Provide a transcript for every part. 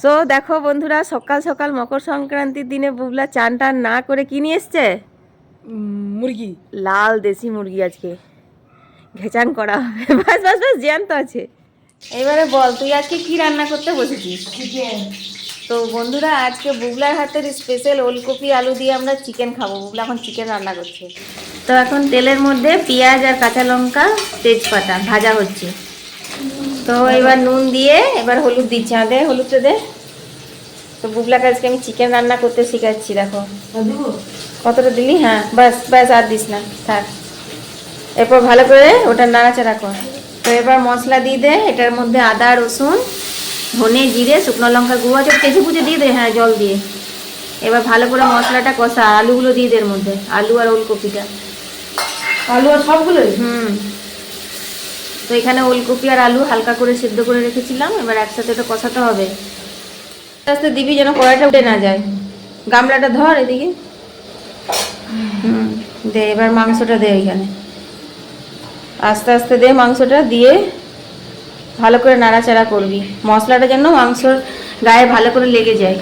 So দেখো বন্ধুরা, সকাল সকাল মকর সংক্রান্তির দিনে বুবলা চান টান না করে কি নিয়ে এসছে? মুরগি। লাল দেশি মুরগি আজকে ঘেচান করা হবে। বাস বাস বাস, জ্যান্ত আছে। এবারে বল, তুই আজকে কি রান্না করতে বসেছিস? চিকেন। তো বন্ধুরা, আজকে বুবলার হাতের স্পেশাল ওলকপি আলু দিয়ে আমরা চিকেন খাবো। বুবলা এখন চিকেন রান্না করছে। তো এখন তেলের মধ্যে পেঁয়াজ আর কাঁচা লঙ্কা, তেজপাতা ভাজা হচ্ছে। তো এবার নুন দিয়ে এবার হলুদ দিচ্ছি। দে হলুদটা দে। তো বুবলাকে আজকে আমি চিকেন রান্না করতে শেখাচ্ছি। দেখো কতটা দিলি। হ্যাঁ বাস বাস, আর দিস না, থাক। এরপর ভালো করে ওটা নাড়াচাড়া কর। তো এবার মশলা দিয়ে দে। এটার মধ্যে আদা রসুন ধনে জিরে শুকনো লঙ্কা গুঁড়ো আছে, কেঁচে কুচে দিয়ে দে। হ্যাঁ, জল দিয়ে এবার ভালো করে মশলাটা কষা। আলুগুলো দিয়ে দে এর মধ্যে, আলু আর ওলকপিটা। আলু আর সবগুলোই। তো এখানে ওলকপি আর আলু হালকা করে সিদ্ধ করে রেখেছিলাম, এবার একসাথে এটা কষাতে হবে। আস্তে আস্তে দিবি যেন কড়াইটা উঠে না যায়। গামলাটা ধর এদিকে। দে এবার মাংসটা দে এখানে, আস্তে আস্তে দে মাংসটা দিয়ে ভালো করে নাড়াচাড়া করবি। মশলাটা যেন মাংসর গায়ে ভালো করে লেগে যায়।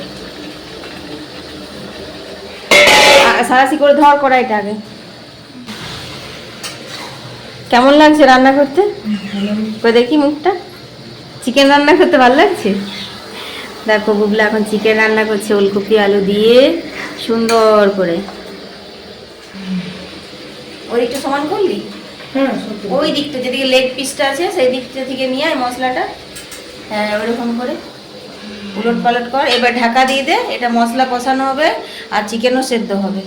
সারাসি করে ধর কড়াইটা আগে। কেমন লাগছে রান্না করতে? দেখি মুখটা। চিকেন রান্না করতে ভালো লাগছে? দেখো বুবলা এখন চিকেন রান্না করছে ওলকপি আলু দিয়ে সুন্দর করে। ওই দিকটা সমান করলি? ওই দিকটা যেদিকে লেগ পিসটা আছে সেই দিকটা থেকে নিয়ে আয় মশলাটা। হ্যাঁ, ওরকম করে উলট পালট কর। এবার ঢাকা দিয়ে দে। এটা মশলা কষানো হবে আর চিকেনও সেদ্ধ হবে।